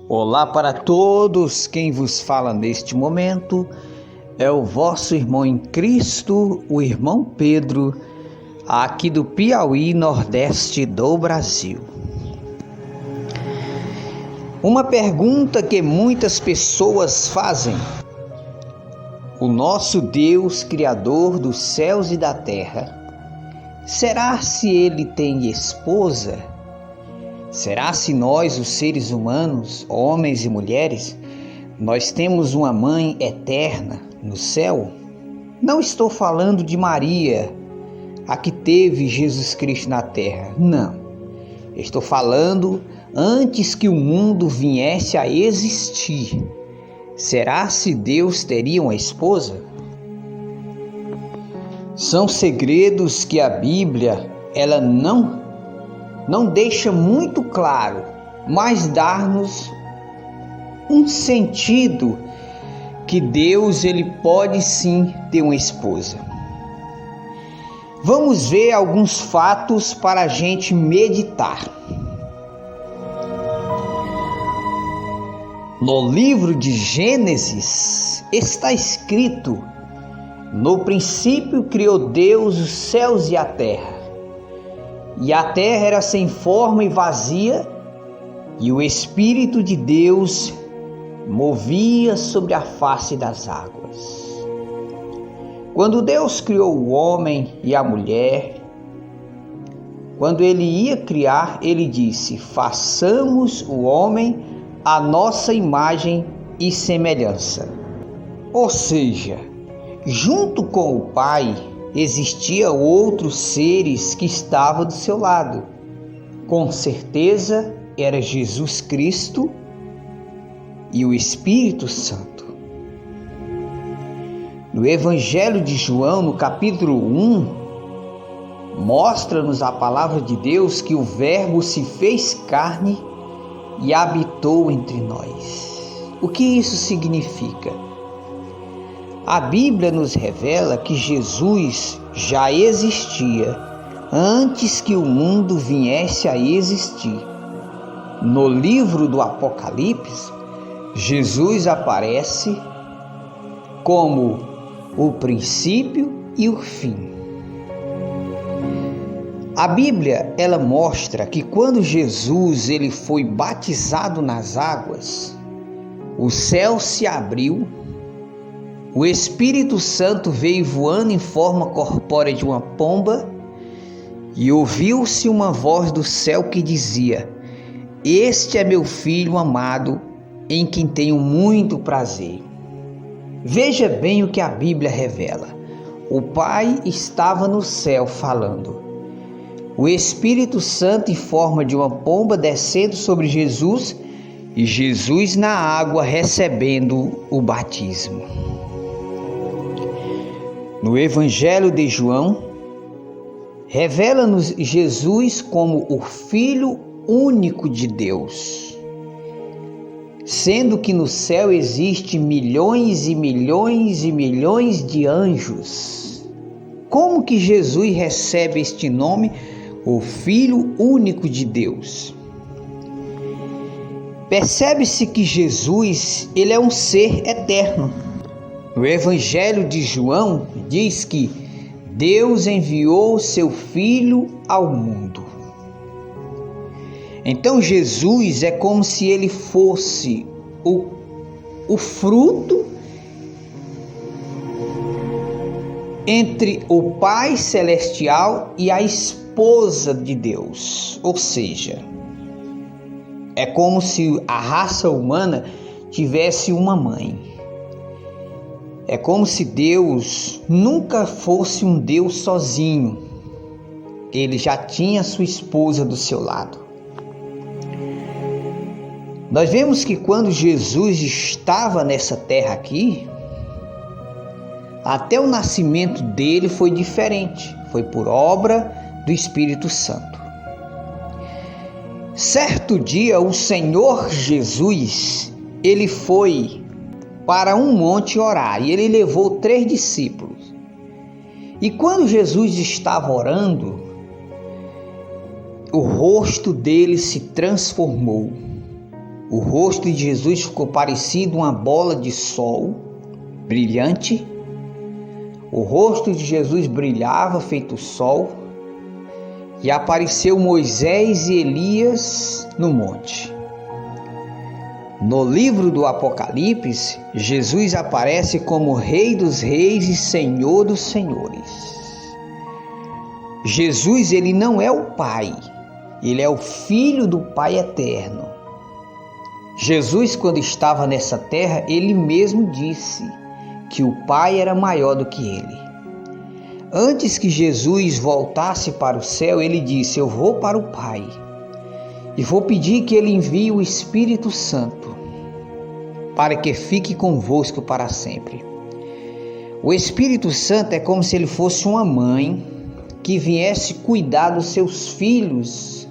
Olá para todos, quem vos fala neste momento é o vosso irmão em Cristo, o irmão Pedro, aqui do Piauí, nordeste do Brasil. Uma pergunta que muitas pessoas fazem: o nosso Deus, Criador dos céus e da terra, será se ele tem esposa? Será se nós, os seres humanos, homens e mulheres, nós temos uma mãe eterna no céu? Não estou falando de Maria, a que teve Jesus Cristo na terra, não. Estou falando antes que o mundo viesse a existir. Será se Deus teria uma esposa? São segredos que a Bíblia, ela não deixa muito claro, mas dá-nos um sentido que Deus ele pode sim ter uma esposa. Vamos ver alguns fatos para a gente meditar. No livro de Gênesis está escrito: no princípio criou Deus os céus e a terra. E a terra era sem forma e vazia, e o Espírito de Deus movia sobre a face das águas. Quando Deus criou o homem e a mulher, quando ele ia criar, ele disse: façamos o homem à nossa imagem e semelhança. Ou seja, junto com o Pai, existiam outros seres que estavam do seu lado. Com certeza era Jesus Cristo e o Espírito Santo. No Evangelho de João, no capítulo 1, mostra-nos a palavra de Deus que o Verbo se fez carne e habitou entre nós. O que isso significa? A Bíblia nos revela que Jesus já existia antes que o mundo viesse a existir. No livro do Apocalipse, Jesus aparece como o princípio e o fim. A Bíblia, ela mostra que quando Jesus ele foi batizado nas águas, o céu se abriu. O Espírito Santo veio voando em forma corpórea de uma pomba e ouviu-se uma voz do céu que dizia: este é meu filho amado, em quem tenho muito prazer. Veja bem o que a Bíblia revela. O Pai estava no céu falando. O Espírito Santo em forma de uma pomba descendo sobre Jesus e Jesus na água recebendo o batismo. No Evangelho de João, revela-nos Jesus como o Filho único de Deus, sendo que no céu existe milhões e milhões e milhões de anjos. Como que Jesus recebe este nome, o Filho único de Deus? Percebe-se que Jesus, ele é um ser eterno. No Evangelho de João diz que Deus enviou seu Filho ao mundo. Então Jesus é como se ele fosse o fruto entre o Pai Celestial e a esposa de Deus. Ou seja, é como se a raça humana tivesse uma mãe. É como se Deus nunca fosse um Deus sozinho. Ele já tinha sua esposa do seu lado. Nós vemos que quando Jesus estava nessa terra aqui, até o nascimento dele foi diferente. Foi por obra do Espírito Santo. Certo dia, o Senhor Jesus, ele foi para um monte orar, e ele levou 3 discípulos. E quando Jesus estava orando, o rosto dele se transformou. O rosto de Jesus ficou parecido uma bola de sol brilhante. O rosto de Jesus brilhava feito sol. E apareceu Moisés e Elias no monte. No livro do Apocalipse, Jesus aparece como Rei dos Reis e Senhor dos Senhores. Jesus, ele não é o Pai, ele é o Filho do Pai eterno. Jesus, quando estava nessa terra, ele mesmo disse que o Pai era maior do que ele. Antes que Jesus voltasse para o céu, ele disse: eu vou para o Pai e vou pedir que ele envie o Espírito Santo para que fique convosco para sempre. O Espírito Santo é como se ele fosse uma mãe que viesse cuidar dos seus filhos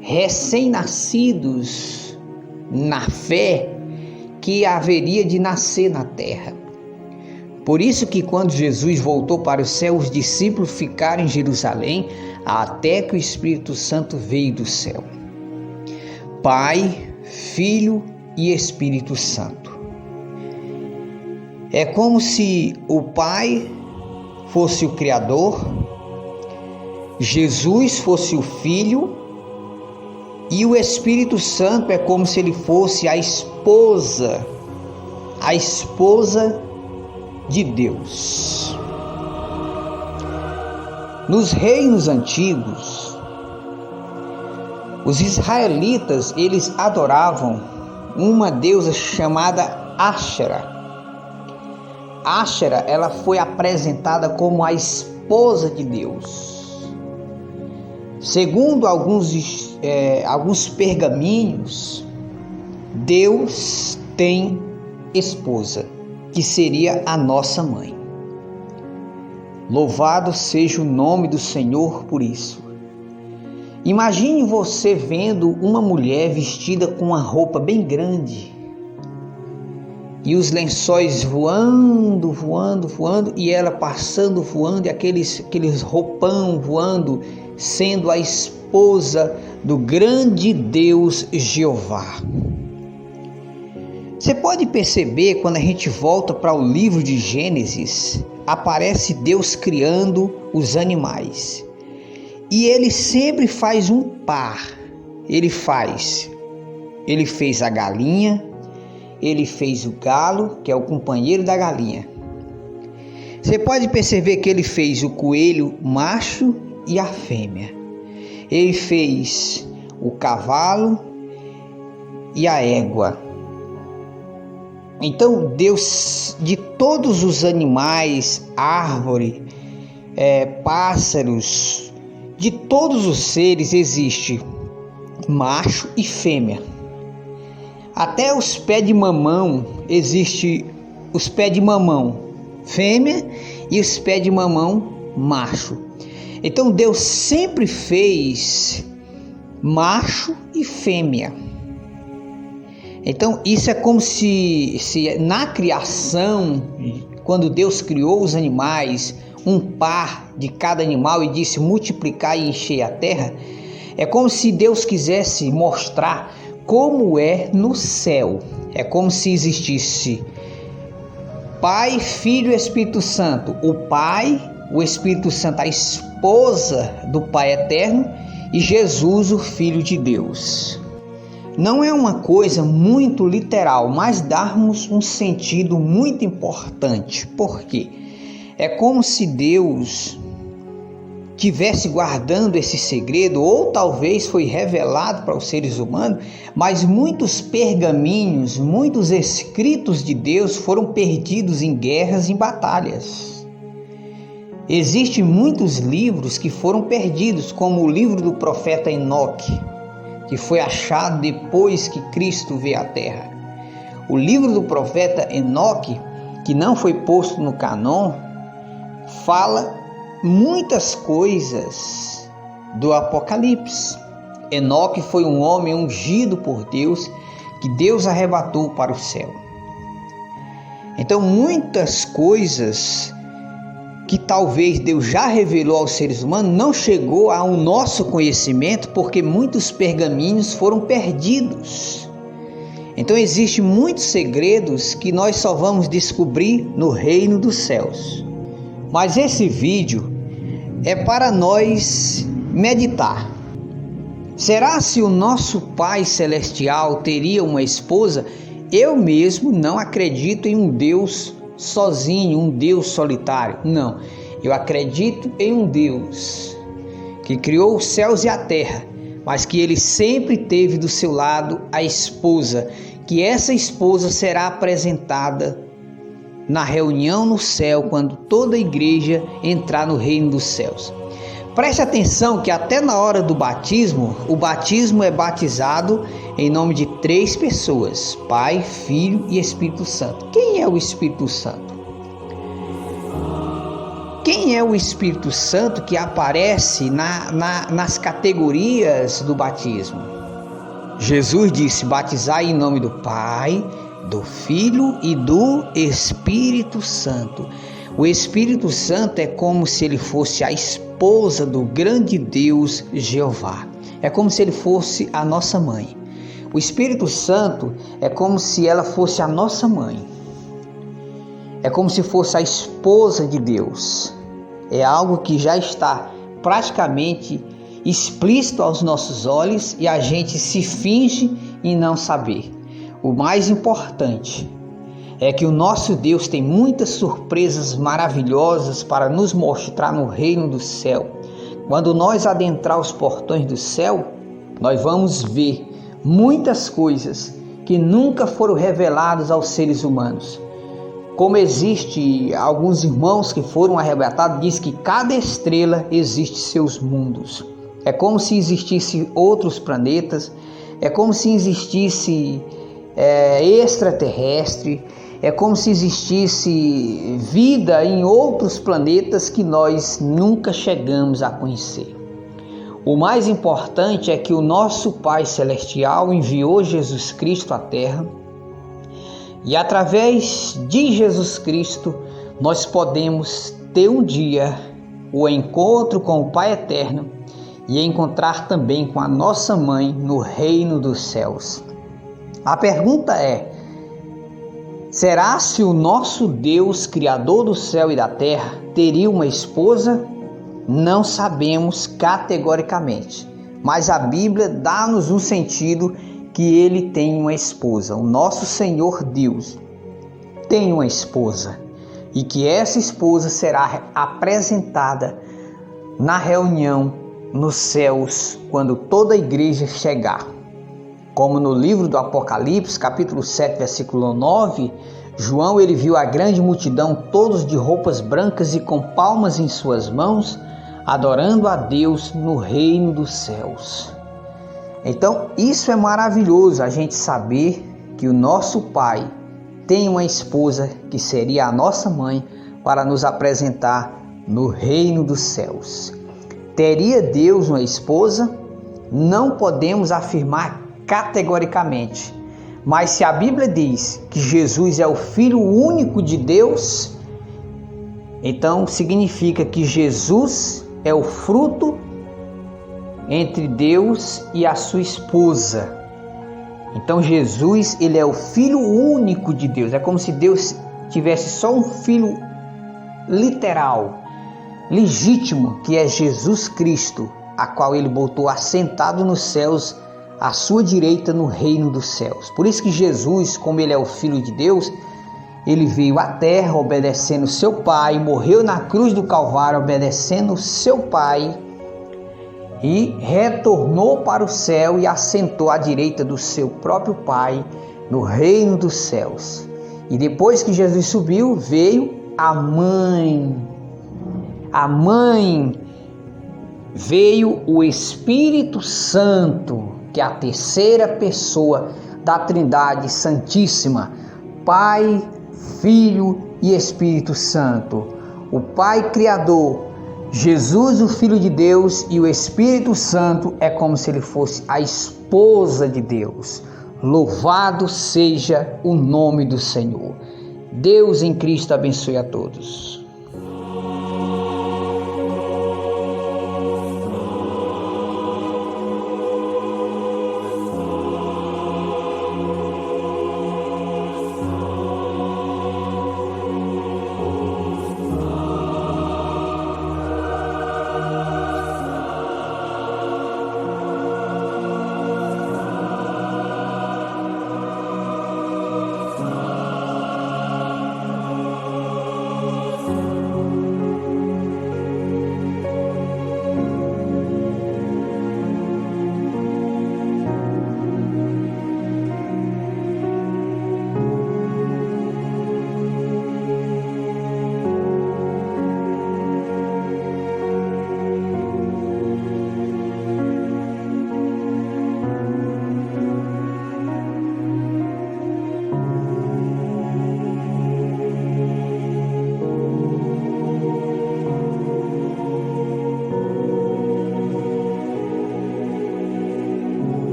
recém-nascidos na fé que haveria de nascer na terra. Por isso que quando Jesus voltou para o céu, os discípulos ficaram em Jerusalém até que o Espírito Santo veio do céu. Pai, Filho e Espírito Santo. É como se o Pai fosse o Criador, Jesus fosse o Filho e o Espírito Santo é como se ele fosse a esposa de Deus. Nos reinos antigos, os israelitas, eles adoravam uma deusa chamada Ashera. Ashera, ela foi apresentada como a esposa de Deus. Segundo alguns pergaminhos, Deus tem esposa, que seria a nossa mãe. Louvado seja o nome do Senhor por isso. Imagine você vendo uma mulher vestida com uma roupa bem grande e os lençóis voando, e ela passando, voando, e aqueles roupão voando, sendo a esposa do grande Deus Jeová. Você pode perceber, quando a gente volta para o livro de Gênesis, aparece Deus criando os animais. E ele sempre faz um par. Ele fez a galinha, ele fez o galo, que é o companheiro da galinha. Você pode perceber que ele fez o coelho macho e a fêmea. Ele fez o cavalo e a égua. Então Deus, de todos os animais, árvore, pássaros, de todos os seres existe macho e fêmea. Até os pés de mamão, existe os pés de mamão fêmea e os pés de mamão macho. Então Deus sempre fez macho e fêmea. Então isso é como se na criação, quando Deus criou os animais, um par de cada animal e disse multiplicar e encher a terra, é como se Deus quisesse mostrar como é no céu. É como se existisse Pai, Filho e Espírito Santo. O Pai, o Espírito Santo, a esposa do Pai eterno, e Jesus, o Filho de Deus. Não é uma coisa muito literal, mas darmos um sentido muito importante. Por quê? É como se Deus tivesse guardando esse segredo, ou talvez foi revelado para os seres humanos, mas muitos pergaminhos, muitos escritos de Deus foram perdidos em guerras e batalhas. Existem muitos livros que foram perdidos, como o livro do profeta Enoque, que foi achado depois que Cristo veio à terra. O livro do profeta Enoque, que não foi posto no cânon, fala muitas coisas do Apocalipse. Enoque foi um homem ungido por Deus, que Deus arrebatou para o céu. Então muitas coisas que talvez Deus já revelou aos seres humanos não chegou ao nosso conhecimento, porque muitos pergaminhos foram perdidos. Então existem muitos segredos que nós só vamos descobrir no reino dos céus. Mas esse vídeo é para nós meditar. Será se o nosso Pai Celestial teria uma esposa? Eu mesmo não acredito em um Deus sozinho, um Deus solitário. Não, eu acredito em um Deus que criou os céus e a terra, mas que ele sempre teve do seu lado a esposa, que essa esposa será apresentada na reunião no céu, quando toda a igreja entrar no reino dos céus. Preste atenção que até na hora do batismo, o batismo é batizado em nome de 3 pessoas: Pai, Filho e Espírito Santo. Quem é o Espírito Santo? Quem é o Espírito Santo que aparece nas categorias do batismo? Jesus disse: batizai em nome do Pai, do Filho e do Espírito Santo. O Espírito Santo é como se ele fosse a esposa do grande Deus Jeová. É como se ele fosse a nossa mãe. O Espírito Santo é como se ela fosse a nossa mãe. É como se fosse a esposa de Deus. É algo que já está praticamente explícito aos nossos olhos e a gente se finge em não saber. O mais importante é que o nosso Deus tem muitas surpresas maravilhosas para nos mostrar no reino do céu. Quando nós adentrar os portões do céu, nós vamos ver muitas coisas que nunca foram reveladas aos seres humanos. Como existe alguns irmãos que foram arrebatados, diz que cada estrela existe seus mundos. É como se existissem outros planetas, é como se existisse extraterrestre, é como se existisse vida em outros planetas que nós nunca chegamos a conhecer. O mais importante é que o nosso Pai Celestial enviou Jesus Cristo à Terra e através de Jesus Cristo nós podemos ter um dia o encontro com o Pai Eterno e encontrar também com a nossa mãe no reino dos céus. A pergunta é: será se o nosso Deus, Criador do céu e da terra, teria uma esposa? Não sabemos categoricamente, mas a Bíblia dá-nos um sentido que ele tem uma esposa. O nosso Senhor Deus tem uma esposa e que essa esposa será apresentada na reunião nos céus quando toda a igreja chegar. Como no livro do Apocalipse, capítulo 7, versículo 9, João ele viu a grande multidão, todos de roupas brancas e com palmas em suas mãos, adorando a Deus no reino dos céus. Então, isso é maravilhoso, a gente saber que o nosso Pai tem uma esposa que seria a nossa mãe para nos apresentar no reino dos céus. Teria Deus uma esposa? Não podemos afirmar categoricamente, mas se a Bíblia diz que Jesus é o Filho único de Deus, então significa que Jesus é o fruto entre Deus e a sua esposa. Então Jesus, ele é o Filho único de Deus. É como se Deus tivesse só um filho literal, legítimo, que é Jesus Cristo, a qual ele botou assentado nos céus à sua direita no reino dos céus. Por isso que Jesus, como ele é o Filho de Deus, ele veio à terra obedecendo seu Pai, morreu na cruz do Calvário obedecendo seu Pai e retornou para o céu e assentou à direita do seu próprio Pai no reino dos céus. E depois que Jesus subiu, veio a mãe. Veio o Espírito Santo, que é a terceira pessoa da Trindade Santíssima, Pai, Filho e Espírito Santo. O Pai Criador, Jesus, o Filho de Deus, e o Espírito Santo é como se ele fosse a esposa de Deus. Louvado seja o nome do Senhor. Deus em Cristo abençoe a todos.